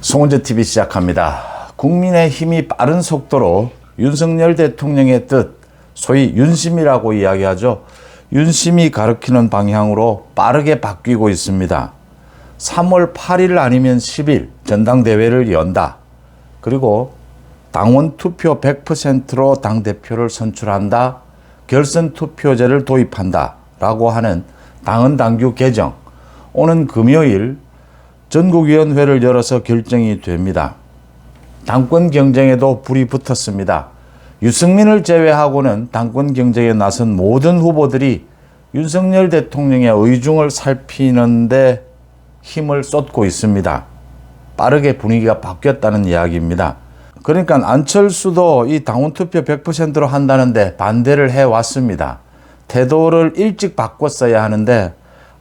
송은재 TV 시작합니다. 국민의힘이 빠른 속도로 윤석열 대통령의 뜻, 소위 윤심이라고 이야기하죠. 윤심이 가리키는 방향으로 빠르게 바뀌고 있습니다. 3월 8일 아니면 10일 전당대회를 연다. 그리고 당원 투표 100%로 당대표를 선출한다. 결선 투표제를 도입한다. 라고 하는 당헌 당규 개정. 오는 금요일 전국위원회를 열어서 결정이 됩니다. 당권 경쟁에도 불이 붙었습니다. 유승민을 제외하고는 당권 경쟁에 나선 모든 후보들이 윤석열 대통령의 의중을 살피는데 힘을 쏟고 있습니다. 빠르게 분위기가 바뀌었다는 이야기입니다. 그러니까 안철수도 이 당원투표 100%로 한다는데 반대를 해왔습니다. 태도를 일찍 바꿨어야 하는데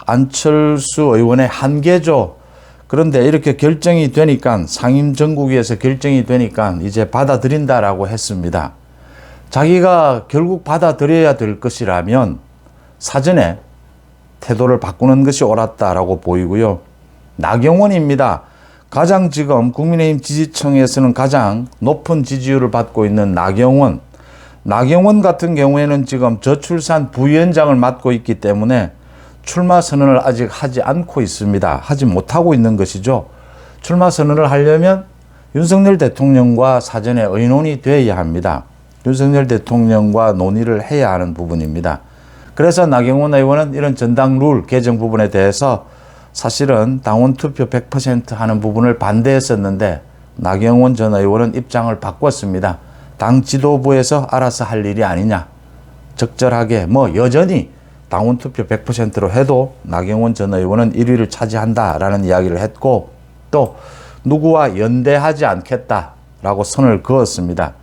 안철수 의원의 한계죠. 그런데 이렇게 결정이 되니까 상임정국위에서 결정이 되니까 이제 받아들인다라고 했습니다. 자기가 결국 받아들여야 될 것이라면 사전에 태도를 바꾸는 것이 옳았다라고 보이고요. 나경원입니다. 가장 지금 국민의힘 지지층에서는 가장 높은 지지율을 받고 있는 나경원. 나경원 같은 경우에는 지금 저출산 부위원장을 맡고 있기 때문에 출마 선언을 아직 하지 않고 있습니다. 하지 못하고 있는 것이죠. 출마 선언을 하려면 윤석열 대통령과 사전에 의논이 되어야 합니다. 윤석열 대통령과 논의를 해야 하는 부분입니다. 그래서 나경원 의원은 이런 전당 룰 개정 부분에 대해서 사실은 당원 투표 100% 하는 부분을 반대했었는데 나경원 전 의원은 입장을 바꿨습니다. 당 지도부에서 알아서 할 일이 아니냐. 적절하게 여전히 당원 투표 100%로 해도 나경원 전 의원은 1위를 차지한다라는 이야기를 했고 또 누구와 연대하지 않겠다라고 선을 그었습니다.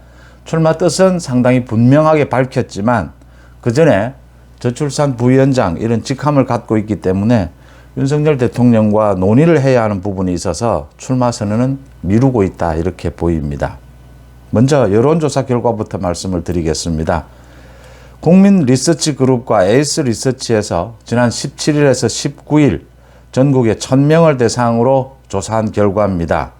출마 뜻은 상당히 분명하게 밝혔지만 그 전에 저출산 부위원장 이런 직함을 갖고 있기 때문에 윤석열 대통령과 논의를 해야 하는 부분이 있어서 출마 선언은 미루고 있다 이렇게 보입니다. 먼저 여론조사 결과부터 말씀을 드리겠습니다. 국민 리서치 그룹과 에이스 리서치에서 지난 17일에서 19일 전국에 1000명을 대상으로 조사한 결과입니다.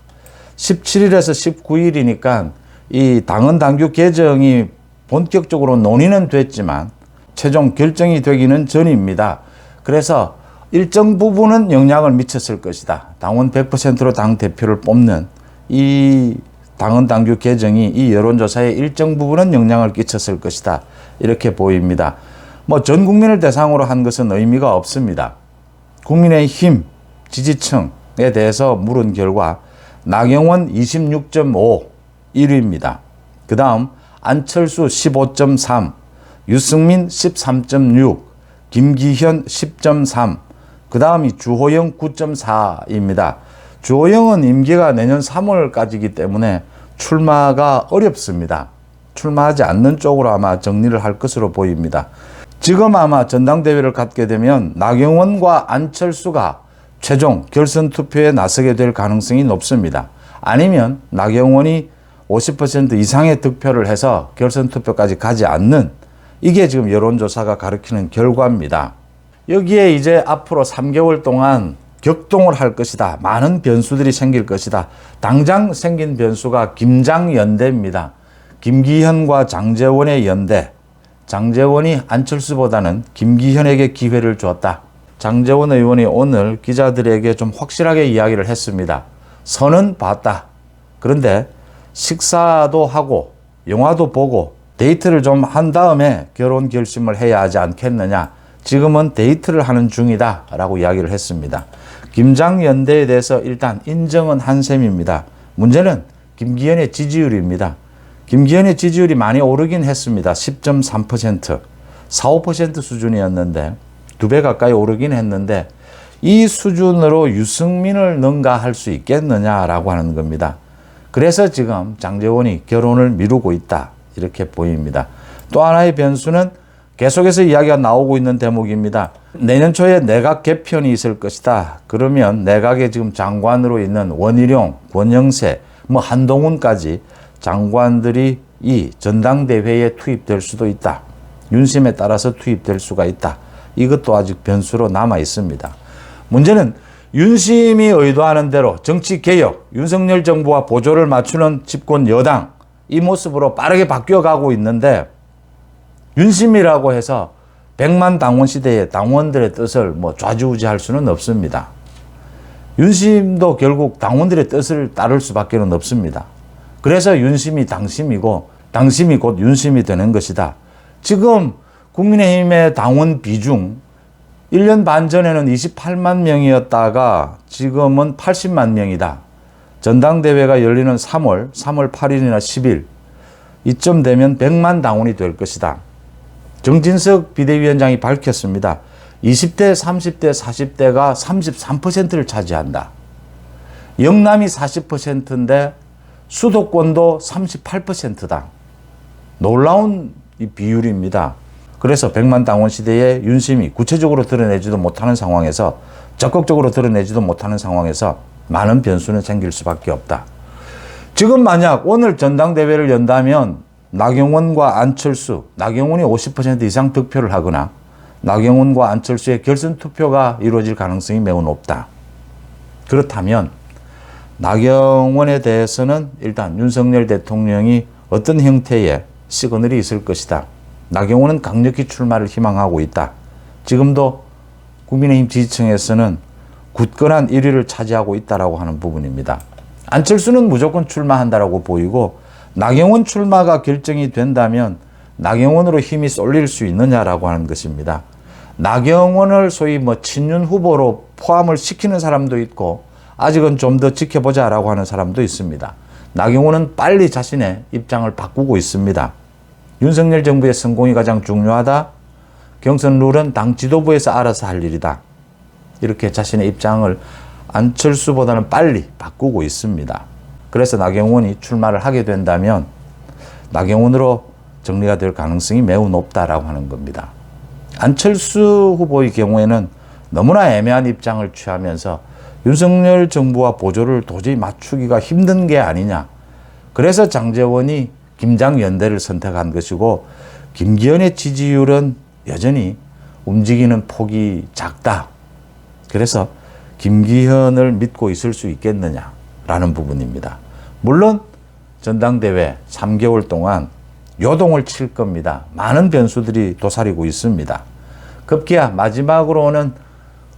17일에서 19일이니까 이 당헌 당규 개정이 본격적으로 논의는 됐지만 최종 결정이 되기는 전입니다. 그래서 일정 부분은 영향을 미쳤을 것이다. 당원 100%로 당 대표를 뽑는 이 당헌 당규 개정이 이 여론조사에 일정 부분은 영향을 끼쳤을 것이다. 이렇게 보입니다. 전 국민을 대상으로 한 것은 의미가 없습니다. 국민의힘 지지층에 대해서 물은 결과 나경원 26.5 1위입니다. 그 다음 안철수 15.3, 유승민 13.6, 김기현 10.3, 그 다음이 주호영 9.4입니다. 주호영은 임기가 내년 3월까지이기 때문에 출마가 어렵습니다. 출마하지 않는 쪽으로 아마 정리를 할 것으로 보입니다. 지금 아마 전당대회를 갖게 되면 나경원과 안철수가 최종 결선 투표에 나서게 될 가능성이 높습니다. 아니면 나경원이 50% 이상의 득표를 해서 결선 투표까지 가지 않는 이게 지금 여론조사가 가리키는 결과입니다. 여기에 이제 앞으로 3개월 동안 격동을 할 것이다. 많은 변수들이 생길 것이다. 당장 생긴 변수가 김장연대입니다. 김기현과 장제원의 연대. 장제원이 안철수보다는 김기현에게 기회를 주었다. 장제원 의원이 오늘 기자들에게 좀 확실하게 이야기를 했습니다. 선은 봤다. 그런데 식사도 하고 영화도 보고 데이트를 좀 한 다음에 결혼 결심을 해야 하지 않겠느냐. 지금은 데이트를 하는 중이다 라고 이야기를 했습니다. 김장연대에 대해서 일단 인정은 한 셈입니다. 문제는 김기현의 지지율입니다. 김기현의 지지율이 많이 오르긴 했습니다. 10.3%, 4, 5% 수준이었는데 2배 가까이 오르긴 했는데 이 수준으로 유승민을 능가할 수 있겠느냐라고 하는 겁니다. 그래서 지금 장제원이 결혼을 미루고 있다 이렇게 보입니다. 또 하나의 변수는 계속해서 이야기가 나오고 있는 대목입니다. 내년 초에 내각 개편이 있을 것이다. 그러면 내각에 지금 장관으로 있는 원희룡, 권영세, 한동훈까지 장관들이 이 전당대회에 투입될 수도 있다. 윤심에 따라서 투입될 수가 있다. 이것도 아직 변수로 남아 있습니다. 문제는 윤심이 의도하는 대로 정치개혁, 윤석열 정부와 보조를 맞추는 집권 여당, 이 모습으로 빠르게 바뀌어가고 있는데, 윤심이라고 해서 100만 당원 시대에 당원들의 뜻을 좌지우지할 수는 없습니다. 윤심도 결국 당원들의 뜻을 따를 수밖에 없습니다. 그래서 윤심이 당심이고 당심이 곧 윤심이 되는 것이다. 지금 국민의힘의 당원 비중 1년 반 전에는 28만 명이었다가 지금은 80만 명이다. 전당대회가 열리는 3월 8일이나 10일 이쯤 되면 100만 당원이 될 것이다. 정진석 비대위원장이 밝혔습니다. 20대, 30대, 40대가 33%를 차지한다. 영남이 40%인데 수도권도 38%다. 놀라운 이 비율입니다. 그래서 100만 당원 시대에 윤심이 구체적으로 드러내지도 못하는 상황에서, 적극적으로 드러내지도 못하는 상황에서 많은 변수는 생길 수밖에 없다. 지금 만약 오늘 전당대회를 연다면 나경원과 안철수, 나경원이 50% 이상 득표를 하거나 나경원과 안철수의 결선 투표가 이루어질 가능성이 매우 높다. 그렇다면 나경원에 대해서는 일단 윤석열 대통령이 어떤 형태의 시그널이 있을 것이다. 나경원은 강력히 출마를 희망하고 있다. 지금도 국민의힘 지지층에서는 굳건한 1위를 차지하고 있다라고 하는 부분입니다. 안철수는 무조건 출마한다라고 보이고, 나경원 출마가 결정이 된다면 나경원으로 힘이 쏠릴 수 있느냐라고 하는 것입니다. 나경원을 소위 친윤 후보로 포함을 시키는 사람도 있고, 아직은 좀 더 지켜보자라고 하는 사람도 있습니다. 나경원은 빨리 자신의 입장을 바꾸고 있습니다. 윤석열 정부의 성공이 가장 중요하다. 경선 룰은 당 지도부에서 알아서 할 일이다. 이렇게 자신의 입장을 안철수보다는 빨리 바꾸고 있습니다. 그래서 나경원이 출마를 하게 된다면 나경원으로 정리가 될 가능성이 매우 높다라고 하는 겁니다. 안철수 후보의 경우에는 너무나 애매한 입장을 취하면서 윤석열 정부와 보조를 도저히 맞추기가 힘든 게 아니냐. 그래서 장제원이 김장연대를 선택한 것이고, 김기현의 지지율은 여전히 움직이는 폭이 작다. 그래서 김기현을 믿고 있을 수 있겠느냐라는 부분입니다. 물론 전당대회 3개월 동안 요동을 칠 겁니다. 많은 변수들이 도사리고 있습니다. 급기야 마지막으로는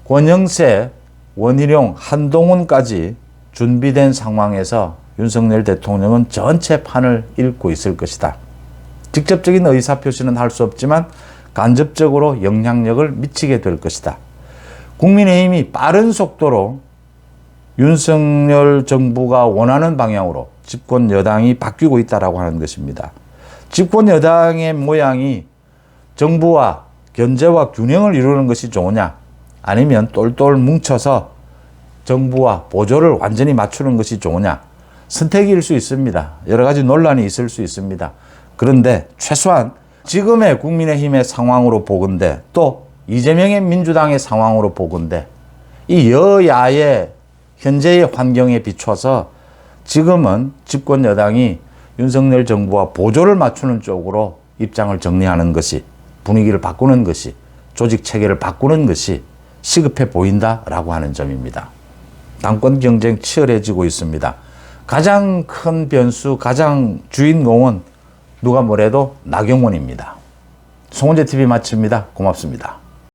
권영세, 원희룡, 한동훈까지 준비된 상황에서 윤석열 대통령은 전체 판을 읽고 있을 것이다. 직접적인 의사표시는 할 수 없지만 간접적으로 영향력을 미치게 될 것이다. 국민의힘이 빠른 속도로 윤석열 정부가 원하는 방향으로 집권 여당이 바뀌고 있다고 하는 것입니다. 집권 여당의 모양이 정부와 견제와 균형을 이루는 것이 좋으냐, 아니면 똘똘 뭉쳐서 정부와 보조를 완전히 맞추는 것이 좋으냐, 선택일 수 있습니다. 여러 가지 논란이 있을 수 있습니다. 그런데 최소한 지금의 국민의힘의 상황으로 보건대, 또 이재명의 민주당의 상황으로 보건대, 이 여야의 현재의 환경에 비춰서 지금은 집권 여당이 윤석열 정부와 보조를 맞추는 쪽으로 입장을 정리하는 것이, 분위기를 바꾸는 것이, 조직 체계를 바꾸는 것이 시급해 보인다라고 하는 점입니다. 당권 경쟁 치열해지고 있습니다. 가장 큰 변수, 가장 주인공은 누가 뭐래도 나경원입니다. 송은재 TV 마칩니다. 고맙습니다.